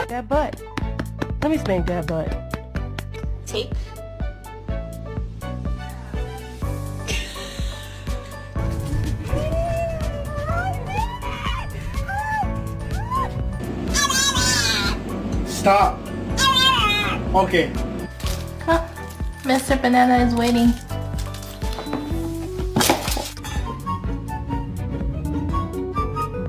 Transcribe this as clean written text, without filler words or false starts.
That butt. Let me spank that butt. Tape. Stop. Okay. Mr. Banana is waiting.